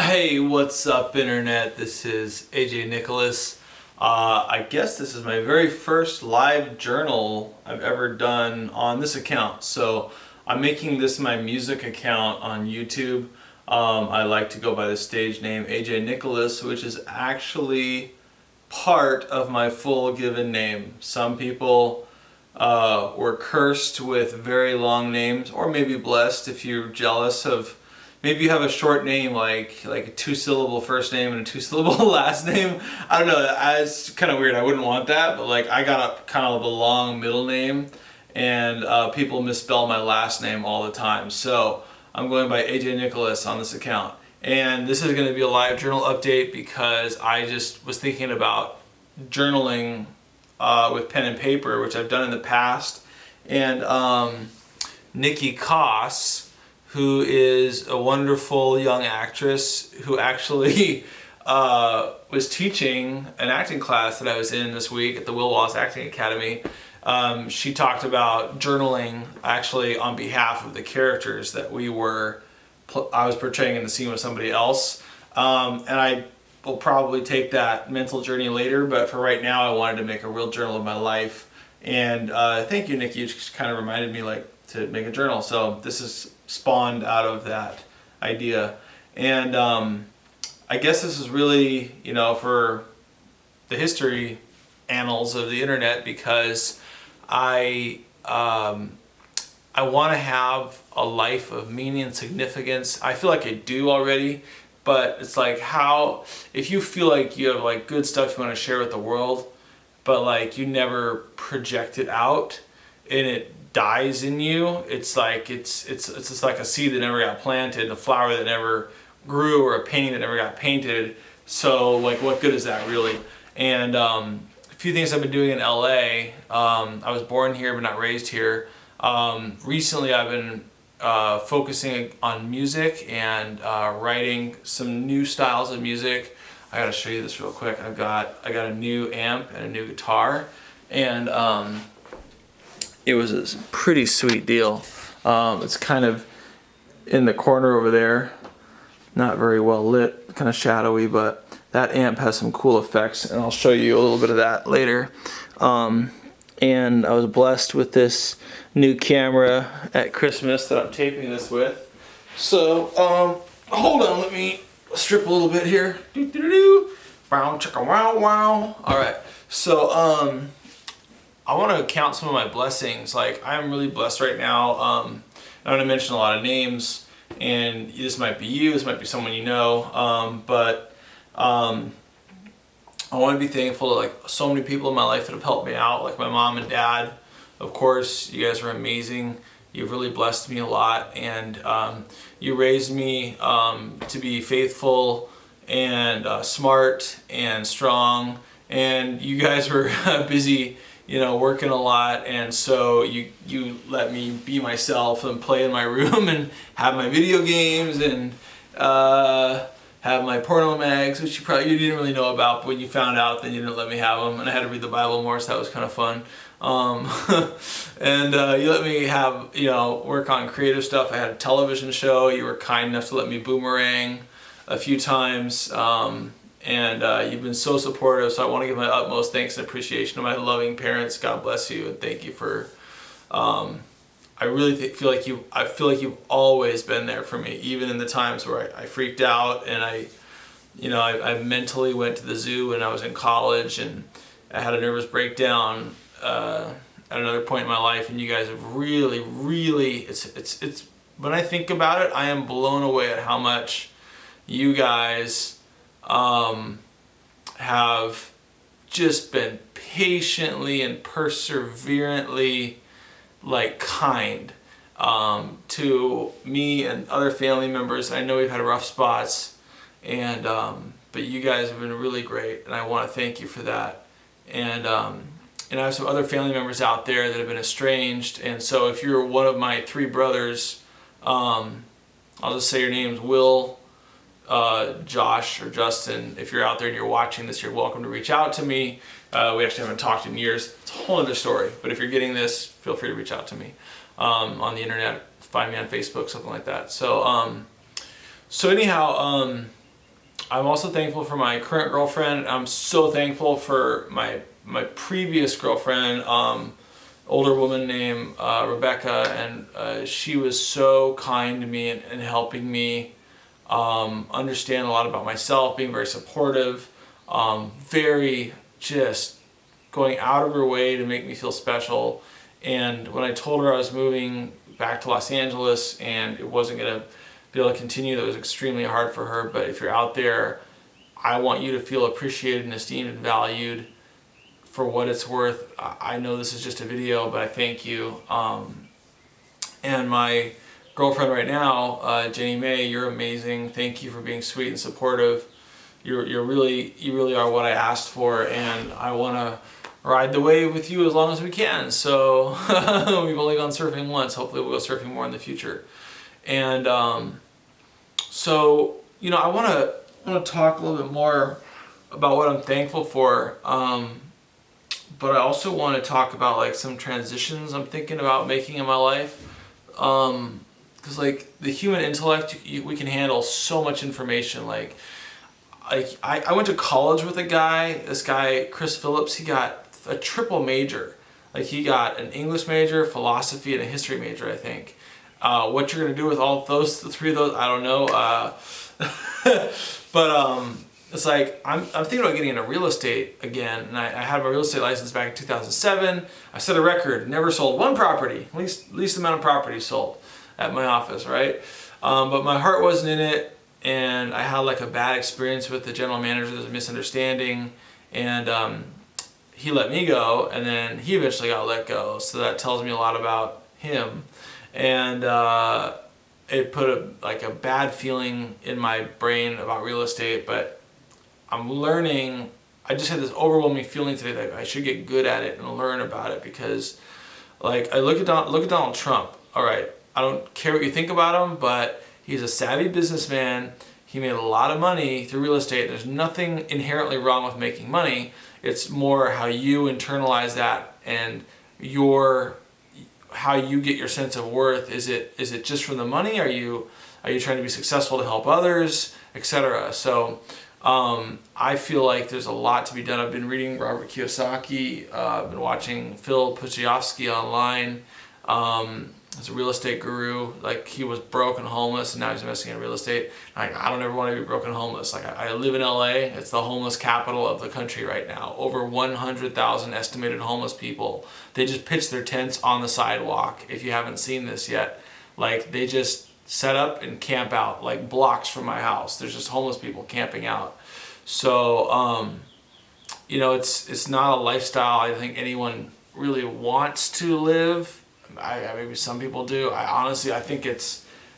Hey, what's up, Internet? This is AJ Nicholas. I guess this is my very first live journal I've ever done on this account. So I'm making this my music account on YouTube. I like to go by the stage name AJ Nicholas, which is actually part of my full given name. Some people were cursed with very long names, or maybe blessed if you're jealous of. Maybe you have a short name like a two-syllable first name and a two-syllable last name. I don't know. It's kind of weird. I wouldn't want that, but like I got a kind of a long middle name, and people misspell my last name all the time. So I'm going by AJ Nicholas on this account, and this is going to be a live journal update because I just was thinking about journaling with pen and paper, which I've done in the past, and Nikki Koss, who is a wonderful young actress who actually was teaching an acting class that I was in this week at the Will Wallace Acting Academy. She talked about journaling actually on behalf of the characters that I was portraying in the scene with somebody else. And I will probably take that mental journey later, but for right now I wanted to make a real journal of my life. And thank you, Nikki. You just kind of reminded me to make a journal. So this is spawned out of that idea. And I guess this is really, for the history annals of the internet, because I want to have a life of meaning and significance. I feel like I do already, but it's like if you feel like you have good stuff you want to share with the world, but you never project it out and it dies in you, it's just like a seed that never got planted, a flower that never grew, or a painting that never got painted. So what good is that really? And a few things I've been doing in LA. I was born here but not raised here. Recently I've been focusing on music and writing some new styles of music. I gotta show you this real quick. I got a new amp and a new guitar, and it was a pretty sweet deal. It's kind of in the corner over there, not very well lit, kind of shadowy, but that amp has some cool effects, and I'll show you a little bit of that later. And I was blessed with this new camera at Christmas that I'm taping this with. So, hold on, let me strip a little bit here. Wow, chicka, wow, wow. All right, so I want to count some of my blessings. I'm really blessed right now. I'm going to mention a lot of names, and this might be you, this might be someone you know, but I want to be thankful to so many people in my life that have helped me out, like my mom and dad. Of course, you guys are amazing. You've really blessed me a lot, and you raised me to be faithful and smart and strong, and you guys were busy working a lot, and so you let me be myself and play in my room and have my video games and have my porno mags, which you didn't really know about, but when you found out, then you didn't let me have them, and I had to read the Bible more, so that was kind of fun. And you let me have work on creative stuff. I had a television show. You were kind enough to let me boomerang a few times. And you've been so supportive, so I want to give my utmost thanks and appreciation to my loving parents. God bless you, and thank you for. I really feel like you've always been there for me, even in the times where I freaked out, and I mentally went to the zoo when I was in college, and I had a nervous breakdown at another point in my life, and you guys have really, really. It's when I think about it, I am blown away at how much you guys have just been patiently and perseverantly kind to me and other family members. I know we've had rough spots, and but you guys have been really great, and I want to thank you for that. And I have some other family members out there that have been estranged, and so if you're one of my three brothers, I'll just say your names: Will, Josh, or Justin. If you're out there and you're watching this, you're welcome to reach out to me. We actually haven't talked in years. It's a whole other story, but if you're getting this, feel free to reach out to me on the internet. Find me on Facebook, something like that. So anyhow, I'm also thankful for my current girlfriend. I'm so thankful for my previous girlfriend, older woman named Rebecca, and she was so kind to me and helping me understand a lot about myself, being very supportive, very just going out of her way to make me feel special. And when I told her I was moving back to Los Angeles and it wasn't going to be able to continue, that was extremely hard for her. But if you're out there, I want you to feel appreciated and esteemed and valued for what it's worth. I know this is just a video, but I thank you. And my girlfriend right now, Jenny May, you're amazing. Thank you for being sweet and supportive. You really are what I asked for, and I want to ride the wave with you as long as we can. So we've only gone surfing once. Hopefully we'll go surfing more in the future. And so I want to talk a little bit more about what I'm thankful for. But I also want to talk about like some transitions I'm thinking about making in my life. Because like the human intellect, we can handle so much information. Like I went to college with a guy, this guy, Chris Phillips. He got a triple major. Like he got an English major, philosophy, and a history major, I think. What you're going to do with all those, the three of those, I don't know. But it's like, I'm thinking about getting into real estate again. And I had my real estate license back in 2007. I set a record, never sold one property, least amount of property sold at my office, right? But my heart wasn't in it. And I had like a bad experience with the general manager. There was a misunderstanding, and he let me go, and then he eventually got let go. So that tells me a lot about him, and it put a bad feeling in my brain about real estate. But I'm learning. I just had this overwhelming feeling today that I should get good at it and learn about it, because like I look at Donald Trump. All right, I don't care what you think about him, but he's a savvy businessman. He made a lot of money through real estate. There's nothing inherently wrong with making money. It's more how you internalize that and how you get your sense of worth. Is it just from the money? Are you trying to be successful to help others, etc.? So I feel like there's a lot to be done. I've been reading Robert Kiyosaki. I've been watching Phil Pudzianowski online. As a real estate guru. Like he was broke and homeless, and now he's investing in real estate. Like I don't ever want to be broke and homeless. Like I live in LA. It's the homeless capital of the country right now. Over 100,000 estimated homeless people. They just pitch their tents on the sidewalk. If you haven't seen this yet, like they just set up and camp out like blocks from my house. There's just homeless people camping out. So it's not a lifestyle I think anyone really wants to live. Maybe some people do. I think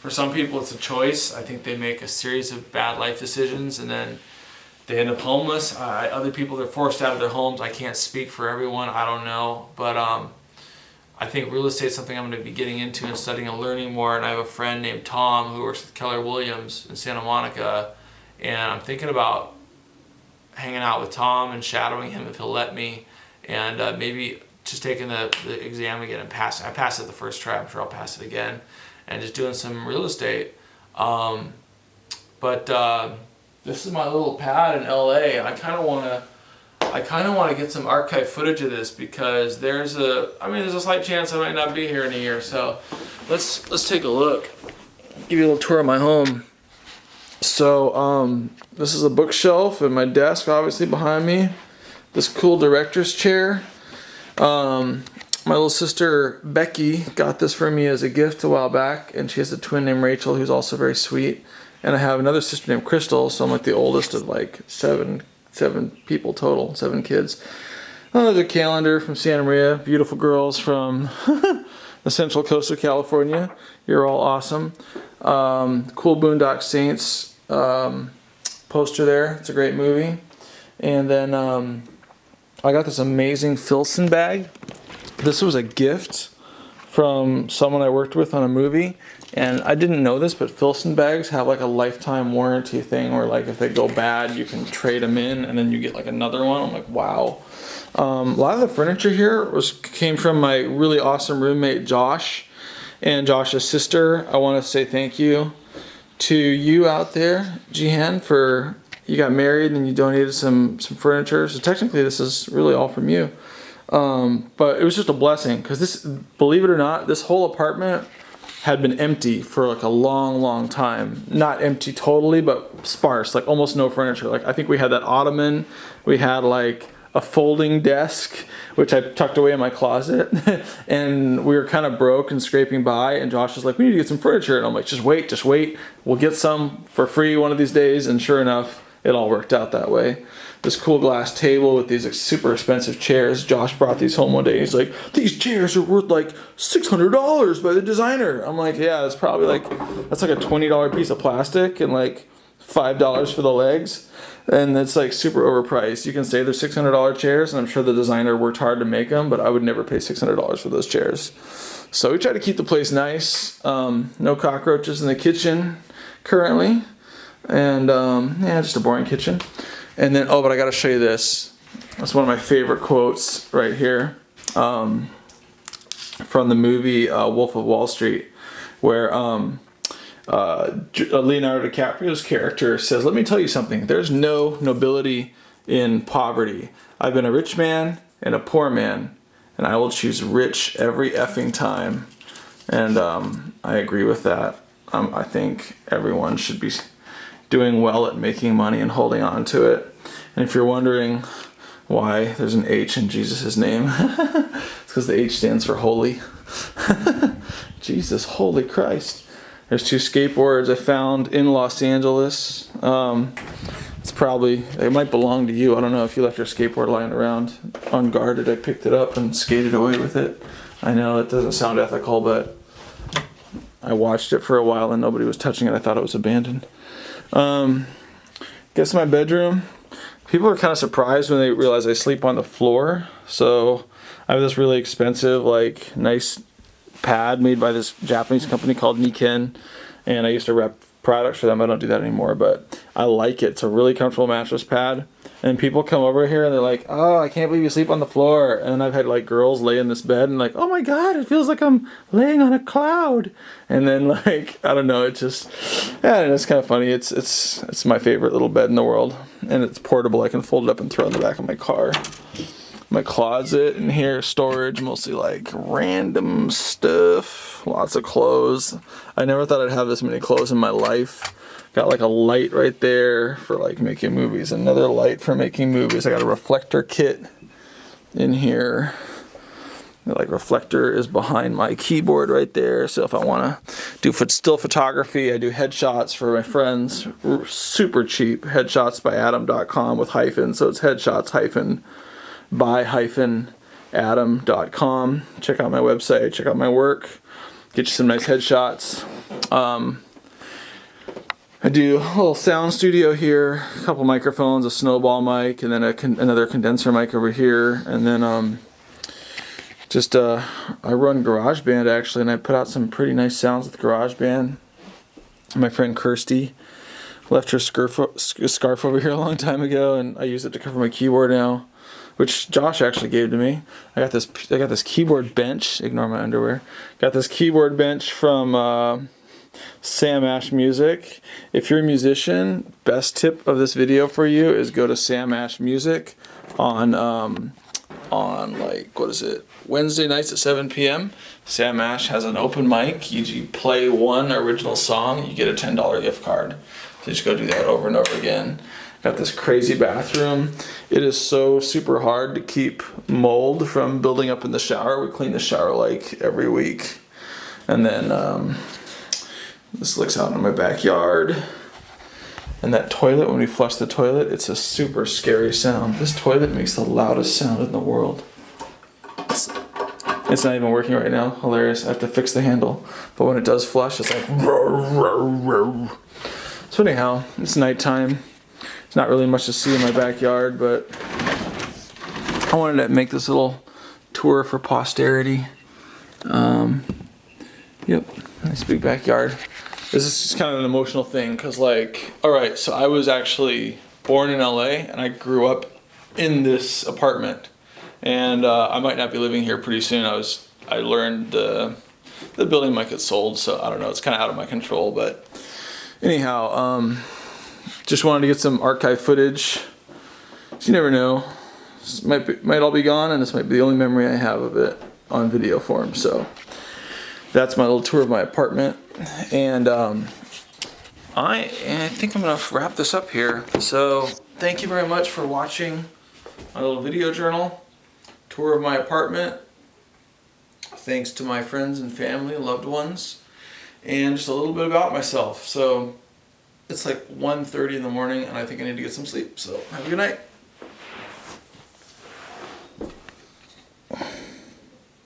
for some people it's a choice. I think they make a series of bad life decisions and then they end up homeless. Other people, they're forced out of their homes. I can't speak for everyone. I don't know. But I think real estate is something I'm going to be getting into and studying and learning more. And I have a friend named Tom who works with Keller Williams in Santa Monica. And I'm thinking about hanging out with Tom and shadowing him if he'll let me. And maybe just taking the exam again and passing. I passed it the first try. I'm sure I'll pass it again, and just doing some real estate. But this is my little pad in LA. I kind of want to get some archive footage of this because there's a slight chance I might not be here in a year. So let's take a look. Give you a little tour of my home. So this is a bookshelf and my desk, obviously behind me. This cool director's chair. My little sister Becky got this for me as a gift a while back, and she has a twin named Rachel who's also very sweet. And I have another sister named Crystal, so I'm like the oldest of like seven people total, 7 kids. Oh, there's a calendar from Santa Maria, beautiful girls from the central coast of California. You're all awesome. Cool Boondock Saints poster there. It's a great movie. And then I got this amazing Filson bag. This was a gift from someone I worked with on a movie. And I didn't know this, but Filson bags have like a lifetime warranty thing where like if they go bad, you can trade them in and then you get like another one. I'm like, wow. A lot of the furniture here came from my really awesome roommate, Josh, and Josh's sister. I want to say thank you to you out there, Jihan, for you got married and then you donated some furniture. So technically this is really all from you. But it was just a blessing because this, believe it or not, this whole apartment had been empty for like a long time. Not empty totally, but sparse, like almost no furniture. Like I think we had that ottoman, we had like a folding desk, which I tucked away in my closet, and we were kind of broke and scraping by, and Josh was like, we need to get some furniture, and I'm like, just wait, we'll get some for free one of these days, and sure enough, it all worked out that way. This cool glass table with these like, super expensive chairs. Josh brought these home one day. He's like, these chairs are worth like $600 by the designer. I'm like, yeah, it's probably like, that's like a $20 piece of plastic and like $5 for the legs. And it's like super overpriced. You can say they're $600 chairs, and I'm sure the designer worked hard to make them, but I would never pay $600 for those chairs. So we try to keep the place nice. No cockroaches in the kitchen currently. And yeah, just a boring kitchen. And then, oh, but I got to show you this. That's one of my favorite quotes right here from the movie Wolf of Wall Street, where Leonardo DiCaprio's character says, let me tell you something. There's no nobility in poverty. I've been a rich man and a poor man, and I will choose rich every effing time. And I agree with that. I think everyone should be doing well at making money and holding on to it. And if you're wondering why there's an H in Jesus' name, it's because the H stands for holy. Jesus, holy Christ. There's 2 skateboards I found in Los Angeles. It might belong to you. I don't know if you left your skateboard lying around unguarded. I picked it up and skated away with it. I know it doesn't sound ethical, but I watched it for a while and nobody was touching it. I thought it was abandoned. Guess my bedroom. People are kind of surprised when they realize I sleep on the floor. So I have this really expensive, like, nice pad made by this Japanese company called Niken, and I used to rep products for them. I don't do that anymore, but I like it. It's a really comfortable mattress pad, and people come over here and they're like, oh, I can't believe you sleep on the floor. And I've had like girls lay in this bed and like, oh my god, it feels like I'm laying on a cloud. And then like, I don't know, it just, yeah, it's kind of funny. It's my favorite little bed in the world, and it's portable. I can fold it up and throw it in the back of my car. My closet in here, storage, mostly like random stuff, lots of clothes. I never thought I'd have this many clothes in my life. Got like a light right there for like making movies, another light for making movies. I got a reflector kit in here. The like reflector is behind my keyboard right there. So if I want to do still photography, I do headshots for my friends. Super cheap. Headshots by Adam.com with hyphens. So it's headshots by-adam.com. Check out my website, check out my work, get you some nice headshots. I do a little sound studio here, a couple microphones, a snowball mic, and then another condenser mic over here, and then I run GarageBand actually, and I put out some pretty nice sounds with GarageBand. My friend Kirsty left her scarf over here a long time ago, and I use it to cover my keyboard now, which Josh actually gave to me. I got this keyboard bench. Ignore my underwear. Got this keyboard bench from Sam Ash Music. If you're a musician, best tip of this video for you is go to Sam Ash Music on like, what is it, Wednesday nights at 7 p.m. Sam Ash has an open mic. You play one original song, you get a $10 gift card. So just go do that over and over again. Got this crazy bathroom. It is so super hard to keep mold from building up in the shower. We clean the shower like every week. And then this looks out in my backyard. And that toilet, when we flush the toilet, it's a super scary sound. This toilet makes the loudest sound in the world. It's not even working right now. Hilarious. I have to fix the handle. But when it does flush, it's like... So anyhow, it's nighttime. There's not really much to see in my backyard, but I wanted to make this little tour for posterity. Yep, nice big backyard. This is just kind of an emotional thing, because like, alright, so I was actually born in LA, and I grew up in this apartment. And I might not be living here pretty soon. I learned the building might get sold, so I don't know, it's kind of out of my control, but anyhow, just wanted to get some archive footage. So you never know. This might all be gone, and this might be the only memory I have of it on video form. So that's my little tour of my apartment. And I think I'm going to wrap this up here. So thank you very much for watching my little video journal, tour of my apartment. Thanks to my friends and family, loved ones, and just a little bit about myself. So it's like 1:30 in the morning, and I think I need to get some sleep. So have a good night.